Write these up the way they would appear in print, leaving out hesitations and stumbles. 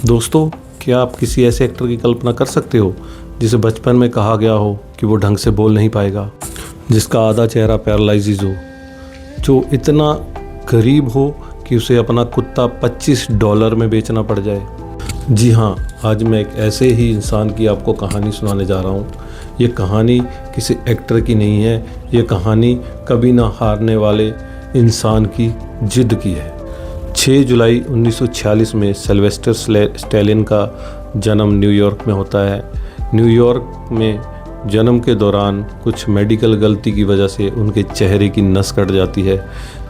दोस्तों, क्या आप किसी ऐसे एक्टर की कल्पना कर सकते हो जिसे बचपन में कहा गया हो कि वो ढंग से बोल नहीं पाएगा, जिसका आधा चेहरा पैरालाइजिस हो, जो इतना गरीब हो कि उसे अपना कुत्ता $25 में बेचना पड़ जाए। जी हाँ, आज मैं एक ऐसे ही इंसान की आपको कहानी सुनाने जा रहा हूँ। ये कहानी किसी एक्टर की नहीं है, ये कहानी कभी ना हारने वाले इंसान की जिद की है। 6 जुलाई 1946 में सिल्वेस्टर स्टैलिन का जन्म न्यूयॉर्क में होता है। न्यूयॉर्क में जन्म के दौरान कुछ मेडिकल गलती की वजह से उनके चेहरे की नस कट जाती है,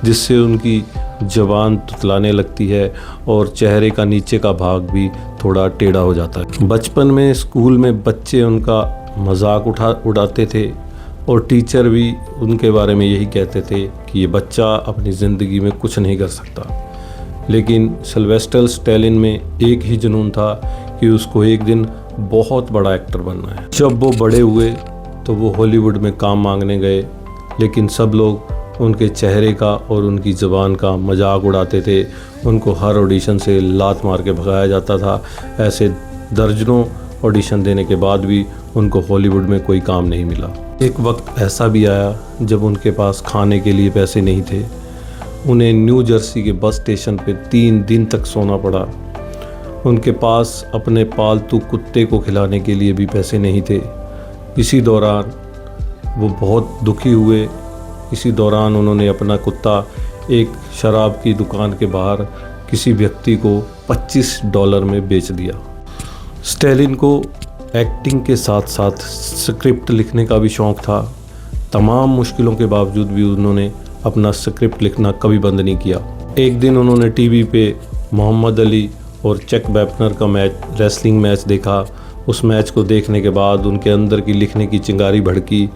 जिससे उनकी ज़बान तुतलाने लगती है और चेहरे का नीचे का भाग भी थोड़ा टेढ़ा हो जाता है। बचपन में स्कूल में बच्चे उनका मजाक उड़ाते थे और टीचर भी उनके बारे में यही कहते थे कि ये बच्चा अपनी ज़िंदगी में कुछ नहीं कर सकता। लेकिन सिल्वेस्टर स्टैलिन में एक ही जुनून था कि उसको एक दिन बहुत बड़ा एक्टर बनना है। जब वो बड़े हुए तो वो हॉलीवुड में काम मांगने गए, लेकिन सब लोग उनके चेहरे का और उनकी ज़बान का मजाक उड़ाते थे। उनको हर ऑडिशन से लात मार के भगाया जाता था। ऐसे दर्जनों ऑडिशन देने के बाद भी उनको हॉलीवुड में कोई काम नहीं मिला। एक वक्त ऐसा भी आया जब उनके पास खाने के लिए पैसे नहीं थे। उन्हें न्यू जर्सी के बस स्टेशन पे 3 दिन तक सोना पड़ा। उनके पास अपने पालतू कुत्ते को खिलाने के लिए भी पैसे नहीं थे। इसी दौरान वो बहुत दुखी हुए। इसी दौरान उन्होंने अपना कुत्ता एक शराब की दुकान के बाहर किसी व्यक्ति को $25 में बेच दिया। स्टैलिन को एक्टिंग के साथ साथ स्क्रिप्ट लिखने का भी शौक़ था। तमाम मुश्किलों के बावजूद भी उन्होंने अपना स्क्रिप्ट लिखना कभी बंद नहीं किया। एक दिन उन्होंने टीवी पे मोहम्मद अली और चक वेपनर का रेसलिंग मैच देखा। उस मैच को देखने के बाद उनके अंदर की लिखने की चिंगारी भड़की।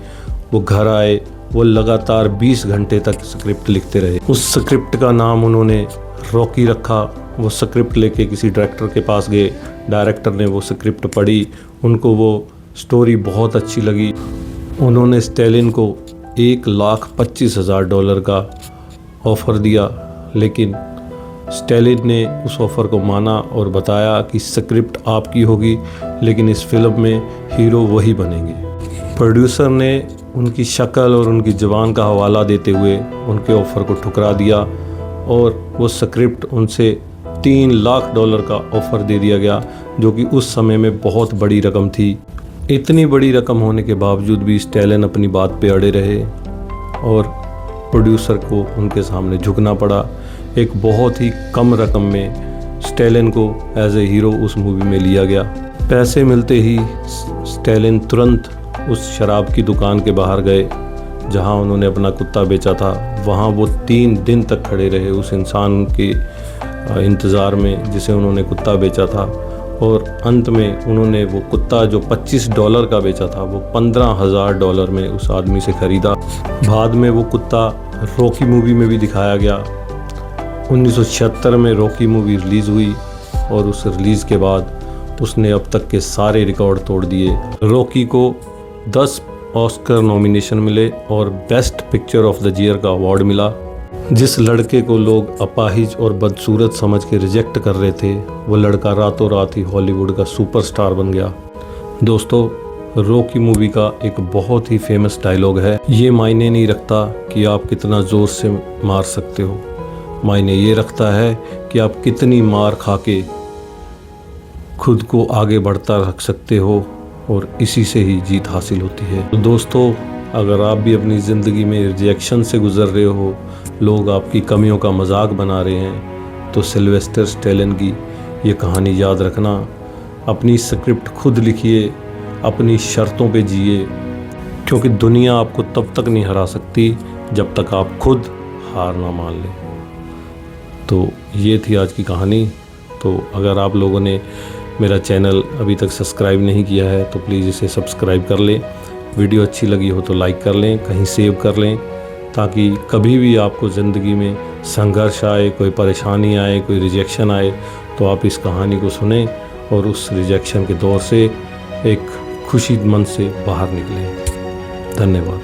वो घर आए, वो लगातार 20 घंटे तक स्क्रिप्ट लिखते रहे। उस स्क्रिप्ट का नाम उन्होंने रॉकी रखा। वो स्क्रिप्ट लेके किसी डायरेक्टर के पास गए। डायरेक्टर ने वो स्क्रिप्ट पढ़ी, उनको वो स्टोरी बहुत अच्छी लगी। उन्होंने स्टैलिन को $1,25,000 का ऑफ़र दिया, लेकिन स्टैलिन ने उस ऑफ़र को माना और बताया कि स्क्रिप्ट आपकी होगी, लेकिन इस फिल्म में हीरो वही बनेंगे। प्रोड्यूसर ने उनकी शक्ल और उनकी ज़बान का हवाला देते हुए उनके ऑफ़र को ठुकरा दिया और वो स्क्रिप्ट उनसे $3 लाख का ऑफ़र दे दिया गया, जो कि उस समय में बहुत बड़ी रकम थी। इतनी बड़ी रकम होने के बावजूद भी स्टैलिन अपनी बात पे अड़े रहे और प्रोड्यूसर को उनके सामने झुकना पड़ा। एक बहुत ही कम रकम में स्टैलिन को एज ए हीरो उस मूवी में लिया गया। पैसे मिलते ही स्टैलिन तुरंत उस शराब की दुकान के बाहर गए जहां उन्होंने अपना कुत्ता बेचा था। वहां वो 3 दिन तक खड़े रहे उस इंसान के इंतज़ार में जिसे उन्होंने कुत्ता बेचा था, और अंत में उन्होंने वो कुत्ता जो $25 का बेचा था वो $15,000 में उस आदमी से ख़रीदा। बाद में वो कुत्ता रॉकी मूवी में भी दिखाया गया। 1976 में रॉकी मूवी रिलीज़ हुई और उस रिलीज़ के बाद उसने अब तक के सारे रिकॉर्ड तोड़ दिए। रॉकी को 10 ऑस्कर नॉमिनेशन मिले और best picture of the year का अवार्ड मिला। जिस लड़के को लोग अपाहिज और बदसूरत समझ के रिजेक्ट कर रहे थे, वो लड़का रातों रात ही हॉलीवुड का सुपरस्टार बन गया। दोस्तों, रॉकी मूवी का एक बहुत ही फेमस डायलॉग है, ये मायने नहीं रखता कि आप कितना ज़ोर से मार सकते हो, मायने ये रखता है कि आप कितनी मार खा के खुद को आगे बढ़ता रख सकते हो, और इसी से ही जीत हासिल होती है। तो दोस्तों, अगर आप भी अपनी ज़िंदगी में रिजेक्शन से गुज़र रहे हो, लोग आपकी कमियों का मजाक बना रहे हैं, तो सिल्वेस्टर स्टैलिन की ये कहानी याद रखना। अपनी स्क्रिप्ट खुद लिखिए, अपनी शर्तों पे जिए, क्योंकि दुनिया आपको तब तक नहीं हरा सकती जब तक आप खुद हार ना मान लें। तो ये थी आज की कहानी। तो अगर आप लोगों ने मेरा चैनल अभी तक सब्सक्राइब नहीं किया है तो प्लीज़ इसे सब्सक्राइब कर लें। वीडियो अच्छी लगी हो तो लाइक कर लें, कहीं सेव कर लें, ताकि कभी भी आपको ज़िंदगी में संघर्ष आए, कोई परेशानी आए, कोई रिजेक्शन आए, तो आप इस कहानी को सुनें और उस रिजेक्शन के दौर से एक खुशी मन से बाहर निकलें। धन्यवाद।